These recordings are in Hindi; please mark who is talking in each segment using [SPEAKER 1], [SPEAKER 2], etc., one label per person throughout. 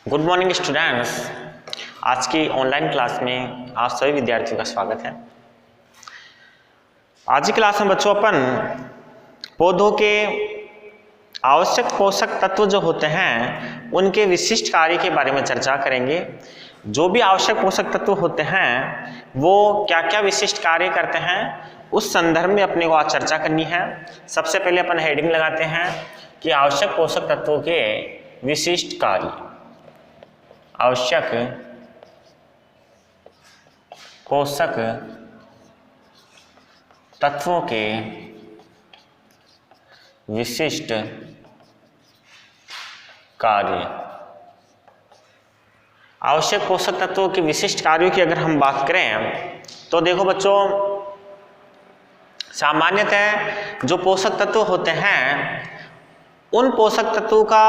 [SPEAKER 1] Good morning students. आज की ऑनलाइन क्लास में आप सभी विद्यार्थियों का स्वागत है। आज की क्लास में बच्चों अपन पौधों के आवश्यक पोषक तत्व जो होते हैं उनके विशिष्ट कार्य के बारे में चर्चा करेंगे। जो भी आवश्यक पोषक तत्व होते हैं वो क्या क्या विशिष्ट कार्य करते हैं उस संदर्भ में अपने को आज चर्चा करनी है। सबसे पहले अपन हेडिंग लगाते हैं कि आवश्यक पोषक तत्वों के विशिष्ट कार्य। आवश्यक पोषक तत्वों के विशिष्ट कार्य। आवश्यक पोषक तत्वों के विशिष्ट कार्यों की अगर हम बात करें तो देखो बच्चों, सामान्यतः जो पोषक तत्व होते हैं उन पोषक तत्वों का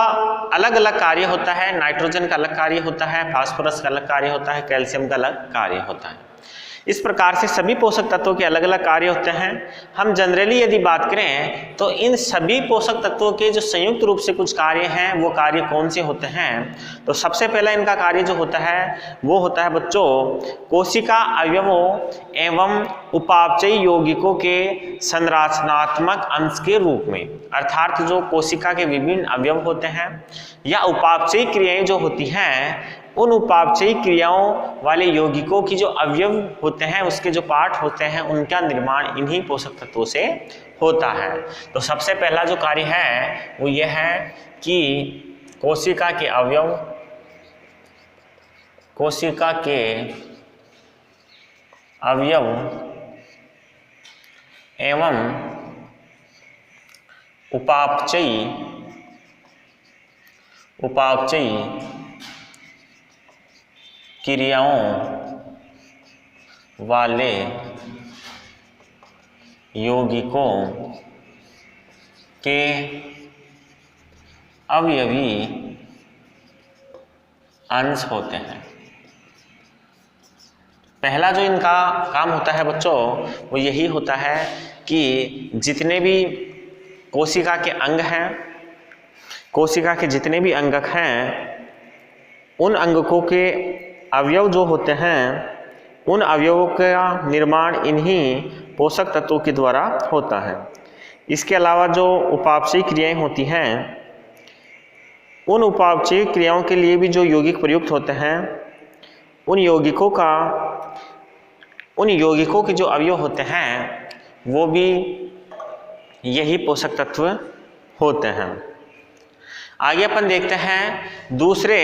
[SPEAKER 1] अलग अलग कार्य होता है। नाइट्रोजन का अलग कार्य होता है, फास्फोरस का अलग कार्य होता है, कैल्शियम का अलग कार्य होता है। इस प्रकार से सभी पोषक तत्वों के अलग अलग कार्य होते हैं। हम जनरली यदि बात करें तो इन सभी पोषक तत्वों के जो संयुक्त रूप से कुछ कार्य हैं वो कार्य कौन से होते हैं, तो सबसे पहला इनका कार्य जो होता है वो होता है बच्चों कोशिका अवयवों एवं उपापचयी यौगिकों के संरचनात्मक अंश के रूप में। अर्थात जो कोशिका के विभिन्न अवयव होते हैं या उपापचयी क्रियाएं जो होती हैं उन उपापचयी क्रियाओं वाले यौगिकों की जो अवयव होते हैं उसके जो पार्ट होते हैं उनका निर्माण इन्हीं पोषक तत्वों से होता है। तो सबसे पहला जो कार्य है वो यह है कि कोशिका के अवयव, कोशिका के अवयव एवं उपापचयी क्रियाओं वाले यौगिकों के अवयवी अंश होते हैं। पहला जो इनका काम होता है बच्चों वो यही होता है कि जितने भी कोशिका के अंग हैं, कोशिका के जितने भी अंगक हैं उन अंगकों के अवयव जो होते हैं उन अवयवों का निर्माण इन्हीं पोषक तत्वों के द्वारा होता है। इसके अलावा जो उपापचयी क्रियाएं होती हैं उन उपापचयी क्रियाओं के लिए भी जो यौगिक प्रयुक्त होते हैं उन यौगिकों के जो अवयव होते हैं वो भी यही पोषक तत्व होते हैं। आगे अपन देखते हैं दूसरे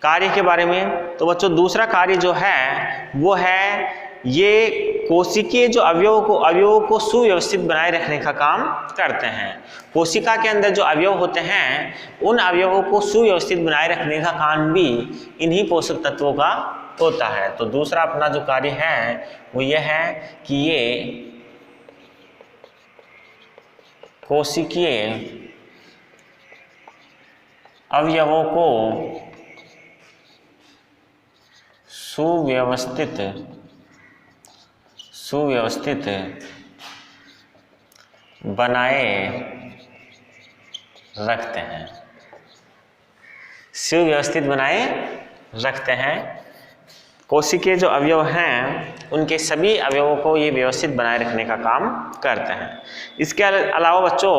[SPEAKER 1] कार्य के बारे में। तो बच्चों दूसरा कार्य जो है वो है ये कोशिकीय जो अवयवों को सुव्यवस्थित बनाए रखने का काम करते हैं। कोशिका के अंदर जो अवयव होते हैं उन अवयवों को सुव्यवस्थित बनाए रखने का काम भी इन्हीं पोषक तत्वों का होता है। तो दूसरा अपना जो कार्य है वो यह है कि ये कोशिकीय अवयवों को सुव्यवस्थित बनाए रखते हैं। सुव्यवस्थित बनाए रखते हैं। कोशिकीय जो अवयव हैं उनके सभी अवयवों को ये व्यवस्थित बनाए रखने का काम करते हैं। इसके अलावा बच्चों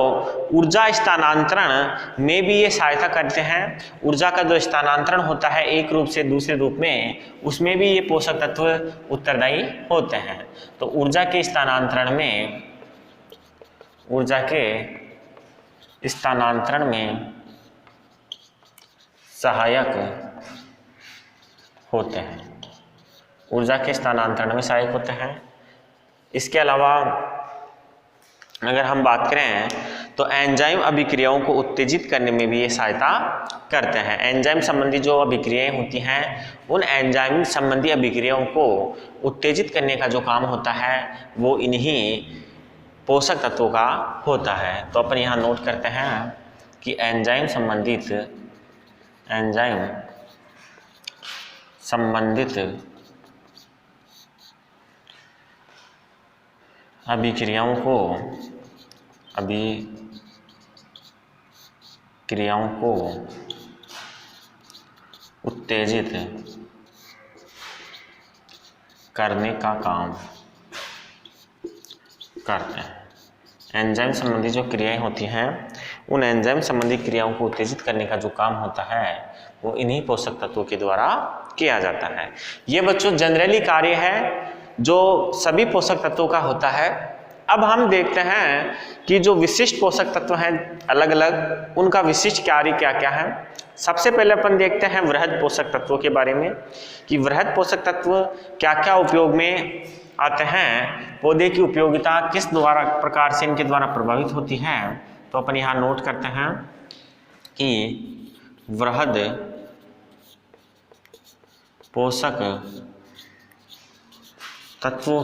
[SPEAKER 1] ऊर्जा स्थानांतरण में भी ये सहायता करते हैं। ऊर्जा का जो स्थानांतरण होता है एक रूप से दूसरे रूप में, उसमें भी ये पोषक तत्व उत्तरदायी होते हैं। तो ऊर्जा के स्थानांतरण में सहायक होते हैं। ऊर्जा के स्थानांतरण में सहायक होते हैं। इसके अलावा अगर हम बात करें तो एंजाइम अभिक्रियाओं को उत्तेजित करने में भी ये सहायता करते हैं। एंजाइम संबंधी जो अभिक्रियाएं होती हैं उन एंजाइम संबंधी अभिक्रियाओं को उत्तेजित करने का जो काम होता है वो इन्हीं पोषक तत्वों का होता है। तो अपन यहाँ नोट करते हैं कि एंजाइम संबंधित अभिक्रियाओं को उत्तेजित करने का काम करते हैं। एंजाइम संबंधी जो क्रियाएं होती हैं, उन एंजाइम संबंधी क्रियाओं को उत्तेजित करने का जो काम होता है वो इन्हीं पोषक तत्वों के द्वारा किया जाता है। ये बच्चों जनरली कार्य है जो सभी पोषक तत्वों का होता है। अब हम देखते हैं कि जो विशिष्ट पोषक तत्व हैं अलग अलग, उनका विशिष्ट कार्य क्या क्या है। सबसे पहले अपन देखते हैं वृहद पोषक तत्वों के बारे में कि वृहद पोषक तत्व क्या क्या उपयोग में आते हैं, पौधे की उपयोगिता किस द्वारा प्रकार से इनके द्वारा प्रभावित होती है। तो अपन यहाँ नोट करते हैं कि वृहद पोषक तत्वों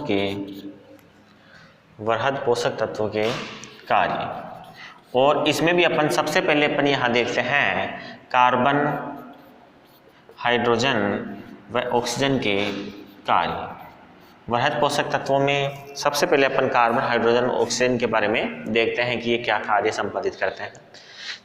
[SPEAKER 1] के कार्य, और इसमें भी अपन सबसे पहले अपन यहाँ देखते हैं कार्बन, हाइड्रोजन व ऑक्सीजन के कार्य। वृहद पोषक तत्वों में सबसे पहले अपन कार्बन, हाइड्रोजन, ऑक्सीजन के बारे में देखते हैं कि ये क्या कार्य संपादित करते हैं।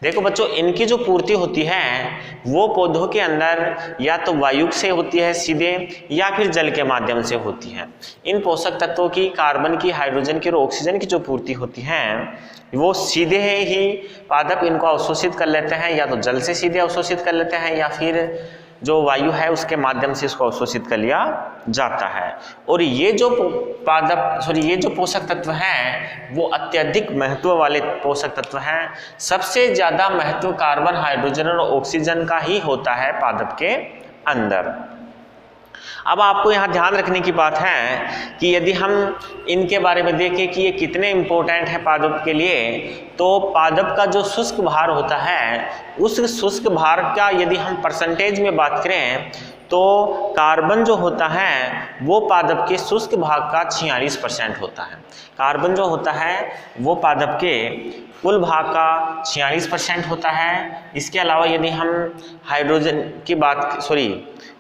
[SPEAKER 1] देखो बच्चों, इनकी जो पूर्ति होती है वो पौधों के अंदर या तो वायु से होती है सीधे, या फिर जल के माध्यम से होती है। इन पोषक तत्वों की, कार्बन की, हाइड्रोजन की और ऑक्सीजन की जो पूर्ति होती है वो सीधे ही पादप इनको अवशोषित कर लेते हैं, या तो जल से सीधे अवशोषित कर लेते हैं या फिर जो वायु है उसके माध्यम से इसको अवशोषित कर लिया जाता है। और ये जो ये जो पोषक तत्व हैं वो अत्यधिक महत्व वाले पोषक तत्व हैं। सबसे ज्यादा महत्व कार्बन, हाइड्रोजन और ऑक्सीजन का ही होता है पादप के अंदर। अब आपको यहाँ ध्यान रखने की बात है कि यदि हम इनके बारे में देखें कि ये कितने इम्पोर्टेंट है पादप के लिए, तो पादप का जो शुष्क भार होता है उस शुष्क भार का यदि हम परसेंटेज में बात करें तो कार्बन जो होता है वो पादप के शुष्क भाग का 46% होता है। कार्बन जो होता है वो पादप के कुल भाग का 46% होता है। इसके अलावा यदि हम हाइड्रोजन की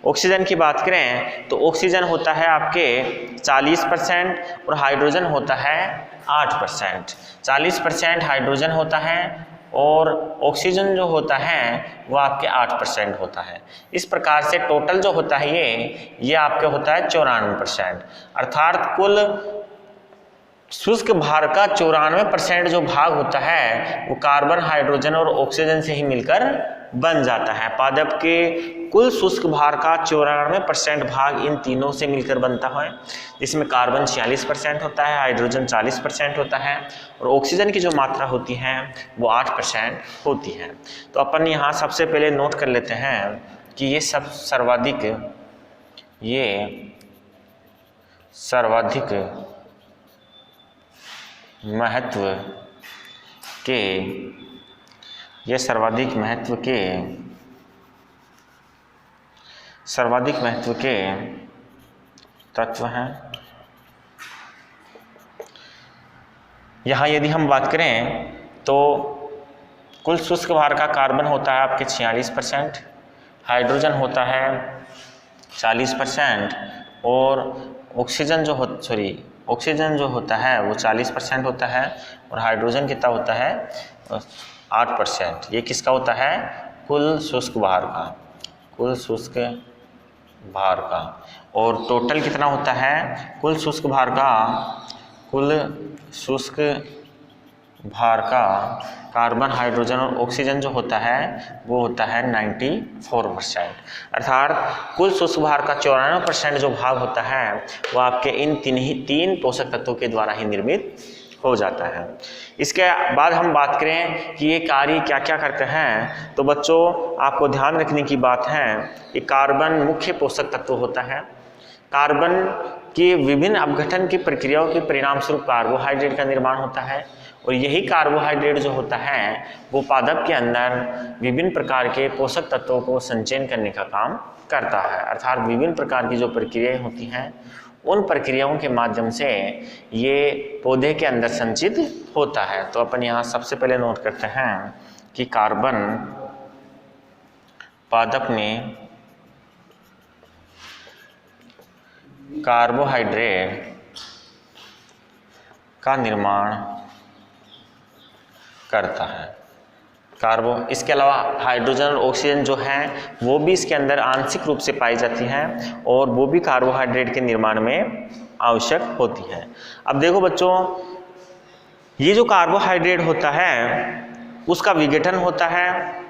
[SPEAKER 1] ऑक्सीजन की बात करें तो ऑक्सीजन होता है आपके 40% और हाइड्रोजन होता है 8%। 40% हाइड्रोजन होता है और ऑक्सीजन जो होता है वो आपके 8% होता है। इस प्रकार से टोटल जो होता है ये आपके होता है 94%। अर्थात कुल शुष्क भार का 94% जो भाग होता है वो कार्बन, हाइड्रोजन और ऑक्सीजन से ही मिलकर बन जाता है। पादप के कुल शुष्क भार का 94% भाग इन तीनों से मिलकर बनता है, जिसमें कार्बन 46% होता है, हाइड्रोजन 40% होता है और ऑक्सीजन की जो मात्रा होती है वो 8% होती है। तो अपन यहाँ सबसे पहले नोट कर लेते हैं कि ये सर्वाधिक महत्व के तत्व हैं। यहाँ यदि हम बात करें तो कुल शुष्क भार का कार्बन होता है आपके 46%, हाइड्रोजन होता है 40% और ऑक्सीजन जो होता है वो 40% होता है और हाइड्रोजन कितना होता है 8%। ये किसका होता है? कुल शुष्क भार का। और टोटल कितना होता है? कुल शुष्क भार का कार्बन, हाइड्रोजन और ऑक्सीजन जो होता है वो होता है 94%। अर्थात कुल शुष्क भार का 94% जो भाग होता है वो आपके इन तीन पोषक तत्वों के द्वारा ही निर्मित हो जाता है। इसके बाद हम बात करें कि ये कार्य क्या क्या करते हैं, तो बच्चों आपको ध्यान रखने की बात है कि कार्बन मुख्य पोषक तत्व होता है। कार्बन की विभिन्न अपघटन की प्रक्रियाओं के परिणाम स्वरूप कार्बोहाइड्रेट का निर्माण होता है और यही कार्बोहाइड्रेट जो होता है वो पादप के अंदर विभिन्न प्रकार के पोषक तत्वों को संचयन करने का काम करता है। अर्थात विभिन्न प्रकार की जो प्रक्रियाएं होती हैं उन प्रक्रियाओं के माध्यम से ये पौधे के अंदर संचित होता है। तो अपन यहाँ सबसे पहले नोट करते हैं कि कार्बन पादप में कार्बोहाइड्रेट का निर्माण करता है। कार्बो, इसके अलावा हाइड्रोजन और ऑक्सीजन जो है वो भी इसके अंदर आंशिक रूप से पाई जाती हैं और वो भी कार्बोहाइड्रेट के निर्माण में आवश्यक होती है। अब देखो बच्चों, ये जो कार्बोहाइड्रेट होता है उसका विघटन होता है,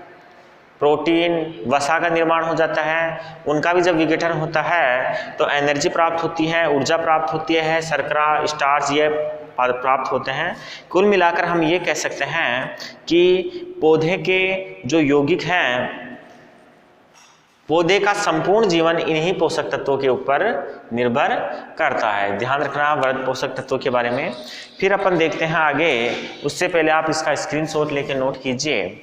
[SPEAKER 1] प्रोटीन वसा का निर्माण हो जाता है, उनका भी जब विघटन होता है तो एनर्जी प्राप्त होती है, ऊर्जा प्राप्त होती है, शर्करा, स्टार्च ये प्राप्त होते हैं। कुल मिलाकर हम ये कह सकते हैं कि पौधे के जो यौगिक हैं, पौधे का संपूर्ण जीवन इन्हीं पोषक तत्वों के ऊपर निर्भर करता है। ध्यान रखना वृहद पोषक तत्वों के बारे में। फिर अपन देखते हैं आगे, उससे पहले आप इसका स्क्रीनशॉट लेकर नोट कीजिए।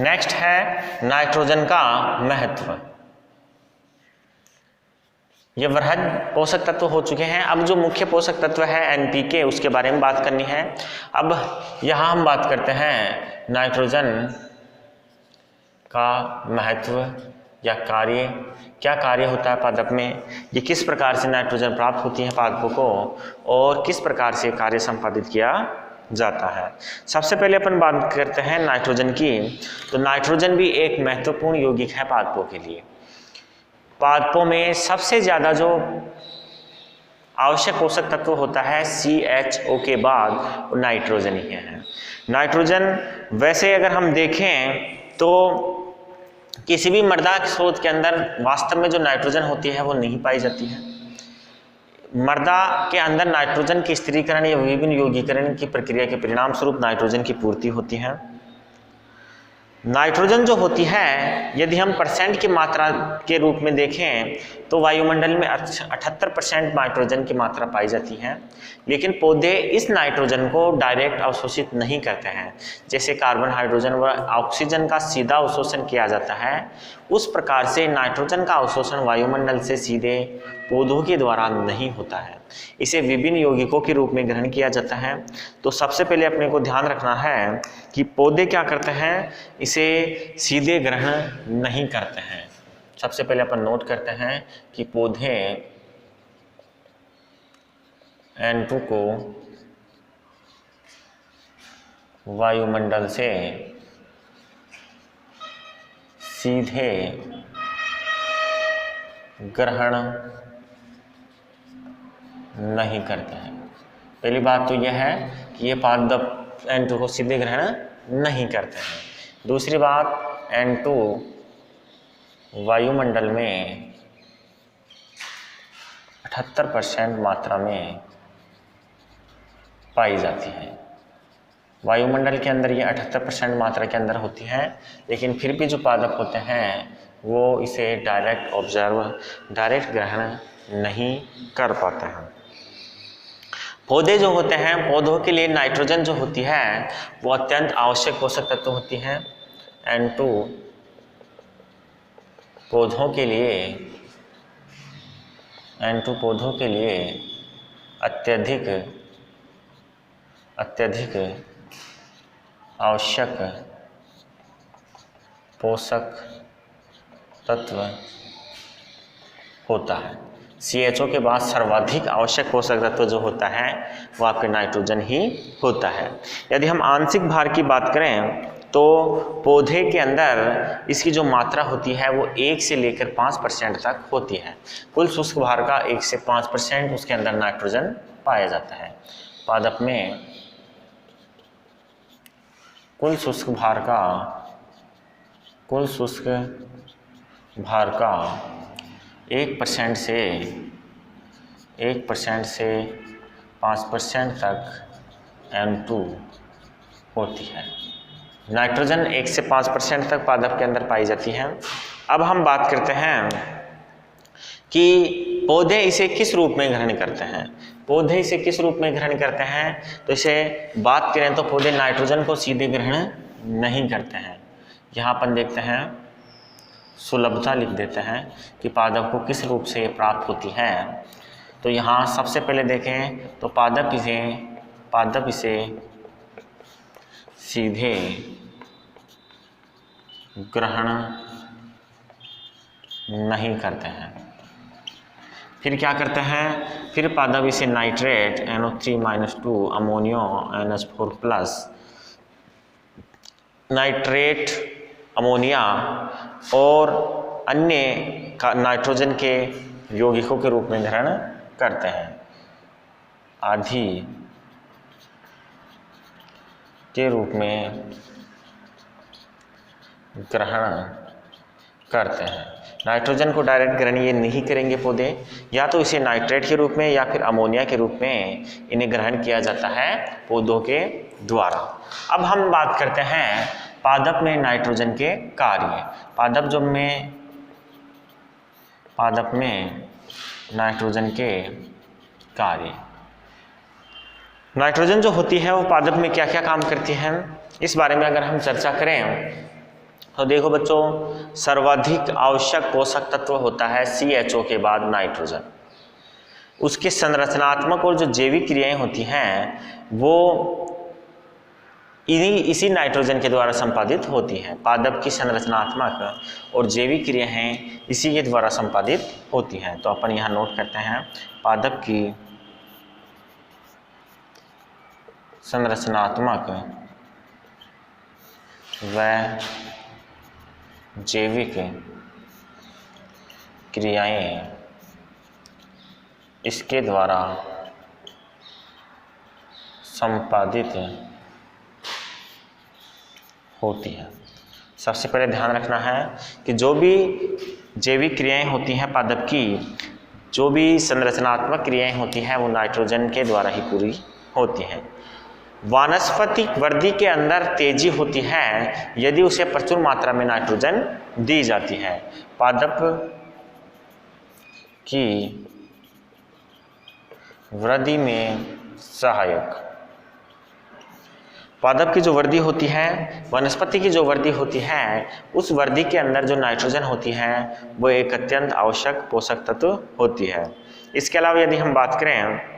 [SPEAKER 1] नेक्स्ट है नाइट्रोजन का महत्व। ये वृहद पोषक तत्व हो चुके हैं। अब जो मुख्य पोषक तत्व है एनपीके, उसके बारे में बात करनी है। अब यहाँ हम बात करते हैं नाइट्रोजन का महत्व या कार्य, क्या कार्य होता है पादप में, ये किस प्रकार से नाइट्रोजन प्राप्त होती है पादपों को और किस प्रकार से कार्य संपादित किया जाता है। सबसे पहले अपन बात करते हैं नाइट्रोजन की। तो नाइट्रोजन भी एक महत्वपूर्ण यौगिक है पादपों के लिए। पादपों में सबसे ज़्यादा जो आवश्यक पोषक तत्व होता है CHO के बाद नाइट्रोजन ही है। नाइट्रोजन वैसे अगर हम देखें तो किसी भी मृदा स्रोत के अंदर वास्तव में जो नाइट्रोजन होती है वो नहीं पाई जाती है। मृदा के अंदर नाइट्रोजन के स्थिरीकरण या विभिन्न यौगीकरण की प्रक्रिया के परिणाम स्वरूप नाइट्रोजन की पूर्ति होती है। नाइट्रोजन जो होती है, यदि हम परसेंट की मात्रा के रूप में देखें तो वायुमंडल में 78% नाइट्रोजन की मात्रा पाई जाती है, लेकिन पौधे इस नाइट्रोजन को डायरेक्ट अवशोषित नहीं करते हैं। जैसे कार्बन, हाइड्रोजन व ऑक्सीजन का सीधा अवशोषण किया जाता है, उस प्रकार से नाइट्रोजन का अवशोषण वायुमंडल से सीधे पौधों के द्वारा नहीं होता है। इसे विभिन्न यौगिकों के रूप में ग्रहण किया जाता है। तो सबसे पहले अपने को ध्यान रखना है कि पौधे क्या करते हैं, इसे सीधे ग्रहण नहीं करते हैं। सबसे पहले अपन नोट करते हैं कि पौधे N2 को वायुमंडल से सीधे ग्रहण नहीं करते हैं। पहली बात तो यह है कि ये पादप N2 को सीधे ग्रहण नहीं करते हैं। दूसरी बात, N2 वायुमंडल में 78% मात्रा में पाई जाती है। वायुमंडल के अंदर ये 78% मात्रा के अंदर होती है, लेकिन फिर भी जो पादप होते हैं वो इसे डायरेक्ट ग्रहण नहीं कर पाते हैं। पौधे जो होते हैं, पौधों के लिए नाइट्रोजन जो होती है वो अत्यंत आवश्यक पोषक तत्व होती है। N2 पौधों के लिए अत्यधिक आवश्यक पोषक तत्व होता है। CHO के बाद सर्वाधिक आवश्यक पोषक तत्व जो होता है वो आपके नाइट्रोजन ही होता है। यदि हम आंशिक भार की बात करें तो पौधे के अंदर इसकी जो मात्रा होती है वो 1 से लेकर 5% तक होती है। कुल शुष्क भार का 1 से 5% उसके अंदर नाइट्रोजन पाया जाता है। पादप में कुल शुष्क भार का 1% से 5% तक N2 होती है। नाइट्रोजन 1 से 5% तक पादप के अंदर पाई जाती है। अब हम बात करते हैं कि पौधे इसे किस रूप में ग्रहण करते हैं। पौधे इसे किस रूप में ग्रहण करते हैं, तो इसे बात करें तो पौधे नाइट्रोजन को सीधे ग्रहण नहीं करते हैं। यहाँ अपन देखते हैं, सुलभता लिख देते हैं कि पादप को किस रूप से प्राप्त होती है। तो यहाँ सबसे पहले देखें तो पादप इसे सीधे ग्रहण नहीं करते हैं। फिर क्या करते हैं, फिर पादप इसे नाइट्रेट NO3-2 अमोनियो NH4+ नाइट्रेट अमोनिया और अन्य नाइट्रोजन के यौगिकों के रूप में ग्रहण करते हैं, आदि के रूप में ग्रहण करते हैं। नाइट्रोजन को डायरेक्ट ग्रहण ये नहीं करेंगे पौधे, या तो इसे नाइट्रेट के रूप में या फिर अमोनिया के रूप में इन्हें ग्रहण किया जाता है पौधों के द्वारा। अब हम बात करते हैं पादप में नाइट्रोजन के कार्य। पादप में नाइट्रोजन के कार्य। नाइट्रोजन जो होती है वो पादप में क्या क्या काम करती है, इस बारे में अगर हम चर्चा करें तो देखो बच्चों, सर्वाधिक आवश्यक पोषक तत्व होता है CHO के बाद नाइट्रोजन। उसके संरचनात्मक और जो जैविक क्रियाएं होती हैं वो इसी नाइट्रोजन के द्वारा संपादित होती हैं। पादप की संरचनात्मक और जैविक क्रियाएं इसी के द्वारा संपादित होती हैं। तो अपन यहाँ नोट करते हैं, पादप की संरचनात्मक व जैविक क्रियाएं इसके द्वारा संपादित होती है। सबसे पहले ध्यान रखना है कि जो भी जैविक क्रियाएं होती हैं पादप की, जो भी संरचनात्मक क्रियाएं होती हैं वो नाइट्रोजन के द्वारा ही पूरी होती हैं। वानस्पतिक वृद्धि के अंदर तेजी होती है यदि उसे प्रचुर मात्रा में नाइट्रोजन दी जाती है। पादप की वृद्धि में सहायक, पादप की जो वृद्धि होती है, वनस्पति की जो वृद्धि होती है, उस वृद्धि के अंदर जो नाइट्रोजन होती है वो एक अत्यंत आवश्यक पोषक तत्व होती है। इसके अलावा यदि हम बात करें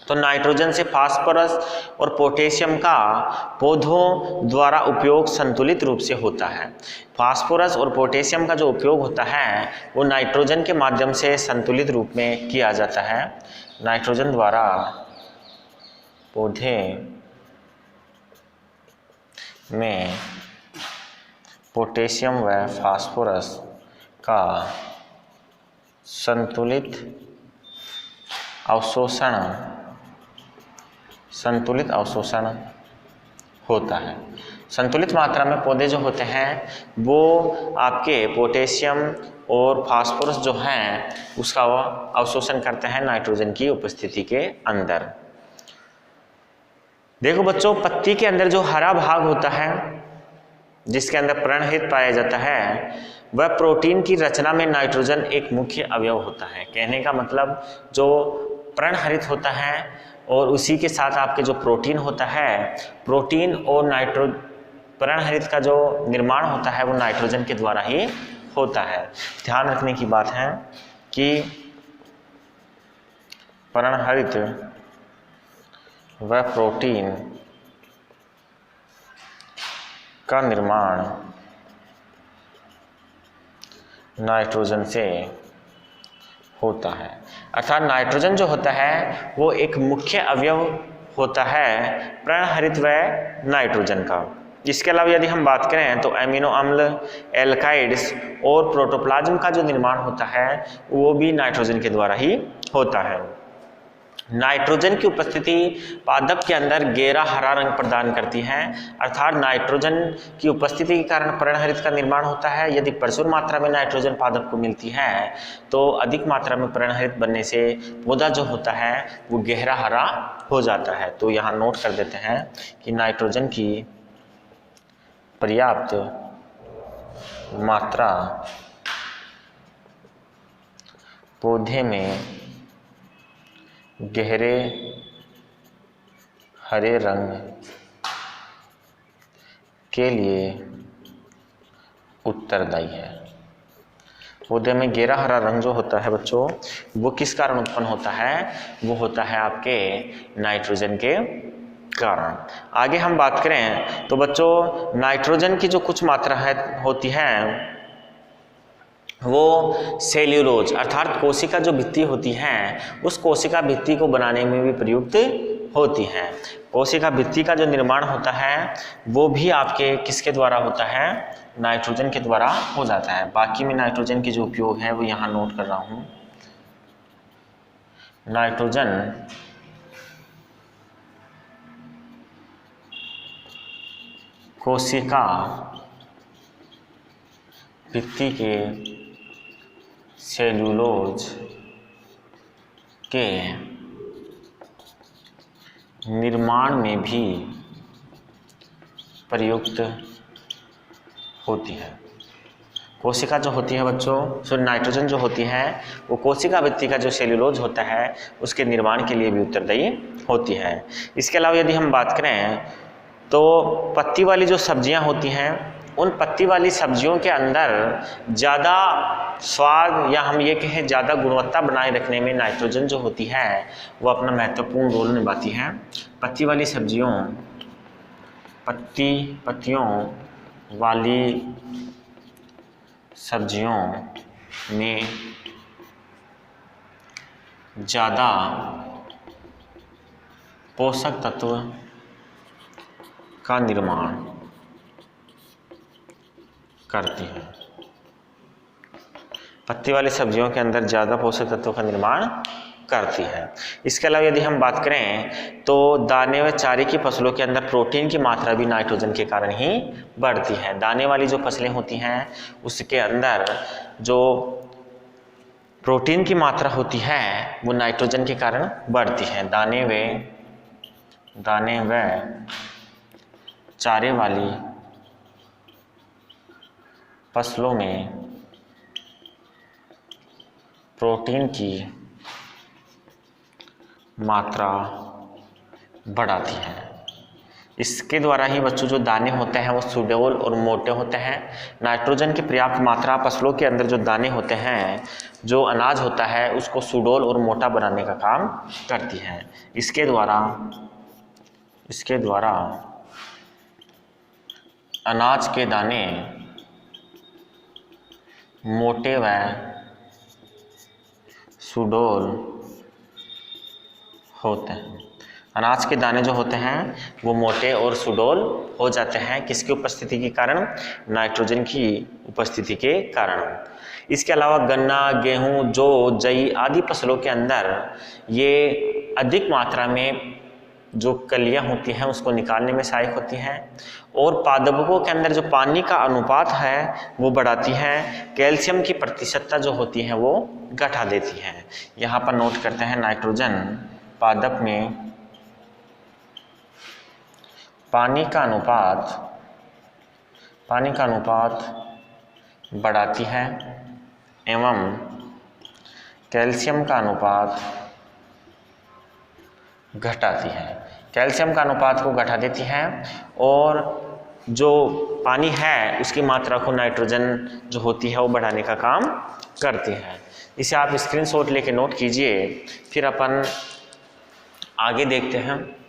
[SPEAKER 1] तो नाइट्रोजन से फास्फोरस और पोटेशियम का पौधों द्वारा उपयोग संतुलित रूप से होता है। फास्फोरस और पोटेशियम का जो उपयोग होता है वो नाइट्रोजन के माध्यम से संतुलित रूप में किया जाता है। नाइट्रोजन द्वारा पौधे में पोटेशियम व फास्फोरस का संतुलित अवशोषण होता है। संतुलित मात्रा में पौधे जो होते हैं वो आपके पोटेशियम और फास्फोरस जो हैं उसका अवशोषण करते हैं नाइट्रोजन की उपस्थिति के अंदर। देखो बच्चों, पत्ती के अंदर जो हरा भाग होता है जिसके अंदर पर्णहरित पाया जाता है, वह प्रोटीन की रचना में नाइट्रोजन एक मुख्य अवयव होता है। कहने का मतलब जो पर्णहरित होता है और उसी के साथ आपके जो प्रोटीन होता है, प्रोटीन और पर्णहरित का जो निर्माण होता है वो नाइट्रोजन के द्वारा ही होता है। ध्यान रखने की बात है कि पर्णहरित व प्रोटीन का निर्माण नाइट्रोजन से होता है। अर्थात नाइट्रोजन जो होता है वो एक मुख्य अवयव होता है पर्णहरित व नाइट्रोजन का। इसके अलावा यदि हम बात करें तो एमिनो अम्ल, एल्काइड्स और प्रोटोप्लाज्म का जो निर्माण होता है वो भी नाइट्रोजन के द्वारा ही होता है। नाइट्रोजन की उपस्थिति पादप के अंदर गहरा हरा रंग प्रदान करती है। अर्थात नाइट्रोजन की उपस्थिति के कारण पर्णहरित का निर्माण होता है। यदि प्रचुर मात्रा में नाइट्रोजन पादप को मिलती है तो अधिक मात्रा में पर्णहरित बनने से पौधा जो होता है वो गहरा हरा हो जाता है। तो यहाँ नोट कर देते हैं कि नाइट्रोजन की पर्याप्त मात्रा पौधे में गहरे हरे रंग के लिए उत्तरदायी है। पौधे में गहरा हरा रंग जो होता है बच्चों, वो किस कारण उत्पन्न होता है? वो होता है आपके नाइट्रोजन के कारण। आगे हम बात करें तो बच्चों नाइट्रोजन की जो कुछ मात्रा होती है वो सेल्यूलोज अर्थात कोशिका जो भित्ति होती है उस कोशिका भित्ति को बनाने में भी प्रयुक्त होती है। कोशिका भित्ति का जो निर्माण होता है वो भी आपके किसके द्वारा होता है? नाइट्रोजन के द्वारा हो जाता है। बाकी में नाइट्रोजन के जो उपयोग है वो यहाँ नोट कर रहा हूँ। नाइट्रोजन कोशिका भित्ति के सेल्यूलोज के निर्माण में भी प्रयुक्त होती है। कोशिका जो होती है बच्चों, सो नाइट्रोजन जो होती है वो कोशिका भित्ति का जो सेल्यूलोज होता है उसके निर्माण के लिए भी उत्तरदायी होती है। इसके अलावा यदि हम बात करें तो पत्ती वाली जो सब्जियां होती हैं उन पत्ती वाली सब्जियों के अंदर ज़्यादा स्वाद या हम ये कहें ज़्यादा गुणवत्ता बनाए रखने में नाइट्रोजन जो होती है वो अपना महत्वपूर्ण रोल निभाती है। पत्ती वाली सब्जियों पत्तियों वाली सब्जियों में ज़्यादा पोषक तत्व का निर्माण करती है। पत्ती वाली सब्जियों के अंदर ज़्यादा पोषक तत्वों का निर्माण करती है। इसके अलावा यदि हम बात करें तो दाने व चारे की फसलों के अंदर प्रोटीन की मात्रा भी नाइट्रोजन के कारण ही बढ़ती है। दाने वाली जो फसलें होती हैं उसके अंदर जो प्रोटीन की मात्रा होती है वो नाइट्रोजन के कारण बढ़ती है। दाने व चारे वाली फसलों में प्रोटीन की मात्रा बढ़ाती है। इसके द्वारा ही बच्चों जो दाने होते हैं वो सुडौल और मोटे होते हैं। नाइट्रोजन की पर्याप्त मात्रा फसलों के अंदर जो दाने होते हैं, जो अनाज होता है उसको सुडौल और मोटा बनाने का काम करती है। इसके द्वारा अनाज के दाने मोटे व सुडौल होते हैं। अनाज के दाने जो होते हैं वो मोटे और सुडौल हो जाते हैं किसकी उपस्थिति के कारण? नाइट्रोजन की उपस्थिति के कारण। इसके अलावा गन्ना, गेहूं, जौ, जई आदि फसलों के अंदर ये अधिक मात्रा में जो कलियां होती हैं उसको निकालने में सहायक होती हैं और पादपों के अंदर जो पानी का अनुपात है वो बढ़ाती है। कैल्शियम की प्रतिशतता जो होती है वो घटा देती है। यहाँ पर नोट करते हैं नाइट्रोजन पादप में पानी का अनुपात बढ़ाती है एवं कैल्शियम का अनुपात घटाती है। कैल्शियम का अनुपात को घटा देती है और जो पानी है उसकी मात्रा को नाइट्रोजन जो होती है वो बढ़ाने का काम करती है। इसे आप स्क्रीनशॉट लेके नोट कीजिए, फिर अपन आगे देखते हैं।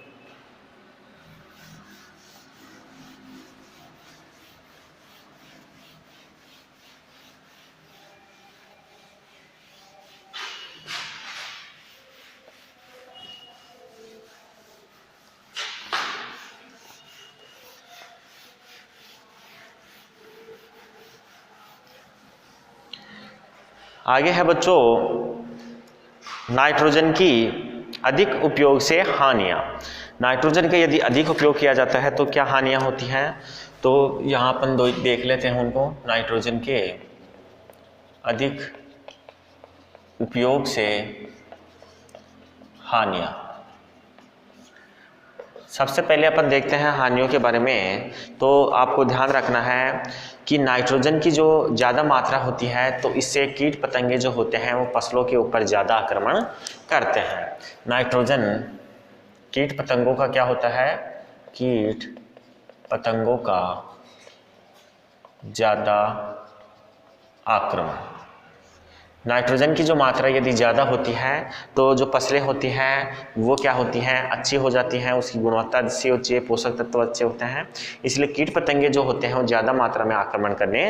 [SPEAKER 1] आगे है बच्चों नाइट्रोजन की अधिक उपयोग से हानियां। नाइट्रोजन का यदि अधिक उपयोग किया जाता है तो क्या हानियां होती हैं? तो यहाँ अपन देख लेते हैं उनको। नाइट्रोजन के अधिक उपयोग से हानियां। सबसे पहले अपन देखते हैं हानियों के बारे में। तो आपको ध्यान रखना है कि नाइट्रोजन की जो ज़्यादा मात्रा होती है तो इससे कीट पतंगे जो होते हैं वो फसलों के ऊपर ज़्यादा आक्रमण करते हैं। नाइट्रोजन कीट पतंगों का क्या होता है? कीट पतंगों का ज़्यादा आक्रमण। नाइट्रोजन की जो मात्रा यदि ज़्यादा होती है तो जो फसलें होती हैं वो क्या होती हैं? अच्छी हो जाती हैं, उसकी गुणवत्ता अच्छी होती है, पोषक तत्व अच्छे होते हैं, इसलिए कीट पतंगे जो होते हैं वो ज़्यादा मात्रा में आक्रमण करने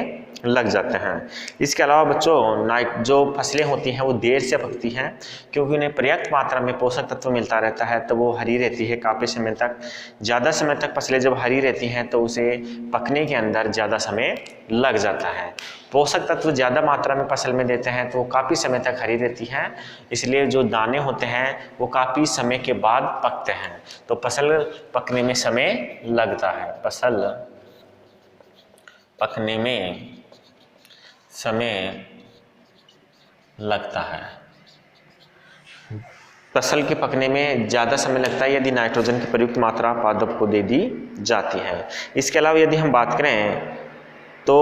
[SPEAKER 1] लग जाते हैं। इसके अलावा बच्चों जो फसलें होती हैं वो देर से पकती हैं क्योंकि उन्हें पर्याप्त मात्रा में पोषक तत्व मिलता रहता है, तो वो हरी रहती है काफ़ी समय तक। ज़्यादा समय तक फसलें जब हरी रहती हैं तो उसे पकने के अंदर ज़्यादा समय लग जाता है। पोषक तत्व ज़्यादा मात्रा में फसल में देते हैं तो वो काफ़ी समय तक हरी रहती हैं, इसलिए जो दाने होते हैं वो काफ़ी समय के बाद पकते हैं, तो फसल पकने में समय लगता है। फसल पकने में समय लगता है। फसल के पकने में ज़्यादा समय लगता है यदि नाइट्रोजन की प्रयुक्त मात्रा पादप को दे दी जाती है। इसके अलावा यदि हम बात करें तो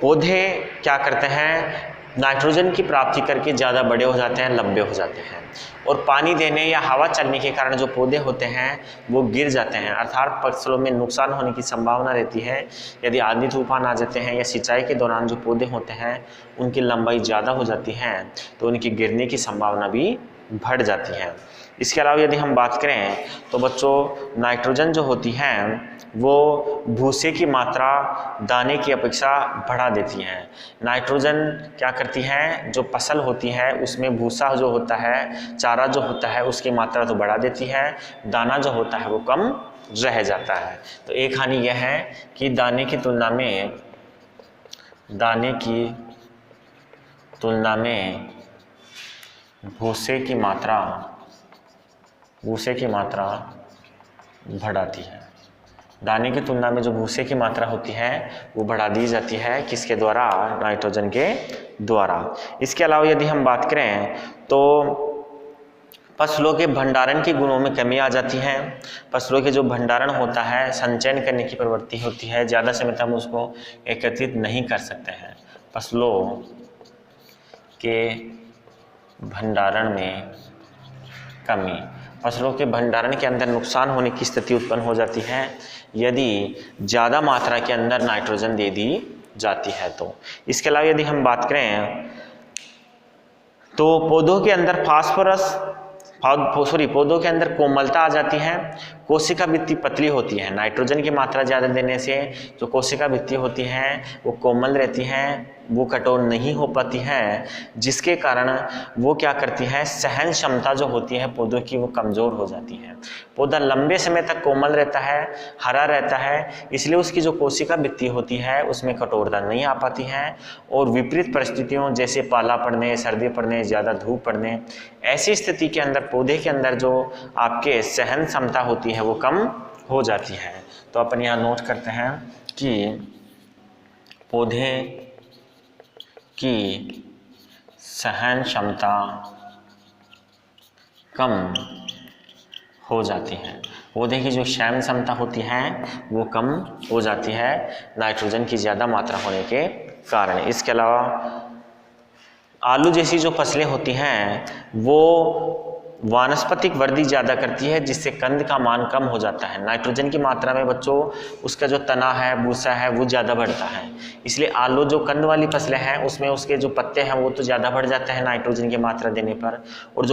[SPEAKER 1] पौधे क्या करते हैं? नाइट्रोजन की प्राप्ति करके ज़्यादा बड़े हो जाते हैं, लंबे हो जाते हैं, और पानी देने या हवा चलने के कारण जो पौधे होते हैं वो गिर जाते हैं, अर्थात फसलों में नुकसान होने की संभावना रहती है। यदि आंधी तूफान आ जाते हैं या सिंचाई के दौरान जो पौधे होते हैं उनकी लंबाई ज़्यादा हो जाती है तो उनकी गिरने की संभावना भी बढ़ जाती है। इसके अलावा यदि हम बात करें तो बच्चों नाइट्रोजन जो होती है वो भूसे की मात्रा दाने की अपेक्षा बढ़ा देती है। नाइट्रोजन क्या करती है? जो फसल होती है उसमें भूसा जो होता है, चारा जो होता है उसकी मात्रा तो बढ़ा देती है, दाना जो होता है वो कम रह जाता है। तो एक हानि यह है कि दाने की तुलना में भूसे की मात्रा बढ़ाती है। दाने की तुलना में जो भूसे की मात्रा होती है वो बढ़ा दी जाती है, किसके द्वारा? नाइट्रोजन के द्वारा। इसके अलावा यदि हम बात करें तो फसलों के भंडारण के गुणों में कमी आ जाती है। फसलों के जो भंडारण होता है, संचयन करने की प्रवृत्ति होती है, ज़्यादा समय तक हम उसको एकत्रित नहीं कर सकते हैं। फसलों के भंडारण में कमी, फसलों के भंडारण के अंदर नुकसान होने की स्थिति उत्पन्न हो जाती है यदि ज़्यादा मात्रा के अंदर नाइट्रोजन दे दी जाती है तो। इसके अलावा यदि हम बात करें तो पौधों के अंदर पौधों के अंदर कोमलता आ जाती है, कोशिका भित्ति पतली होती है। नाइट्रोजन की मात्रा ज़्यादा देने से जो कोशिका भित्ति होती है वो कोमल रहती हैं, वो कठोर नहीं हो पाती है, जिसके कारण वो क्या करती है? सहन क्षमता जो होती है पौधों की वो कमज़ोर हो जाती है। पौधा लंबे समय तक कोमल रहता है, हरा रहता है, इसलिए उसकी जो कोशिका भित्ति होती है उसमें कठोरता नहीं आ पाती है, और विपरीत परिस्थितियों जैसे पाला पड़ने, सर्दी पड़ने, ज़्यादा धूप पड़ने, ऐसी स्थिति के अंदर पौधे के अंदर जो आपके सहन क्षमता होती है वो कम हो जाती है। तो अपन यहाँ नोट करते हैं कि पौधे की सहन क्षमता कम हो जाती है। पौधे की जो सहन क्षमता होती है वो कम हो जाती है नाइट्रोजन की ज़्यादा मात्रा होने के कारण। इसके अलावा आलू जैसी जो फसलें होती हैं वो वानस्पतिक वृद्धि ज़्यादा करती है, जिससे कंद का मान कम हो जाता है। नाइट्रोजन की मात्रा में बच्चों उसका जो तना है, भूसा है, वो ज़्यादा बढ़ता है, इसलिए आलू जो कंद वाली फसलें हैं उसमें उसके जो पत्ते हैं वो तो ज़्यादा बढ़ जाते हैं नाइट्रोजन की मात्रा देने पर, और जो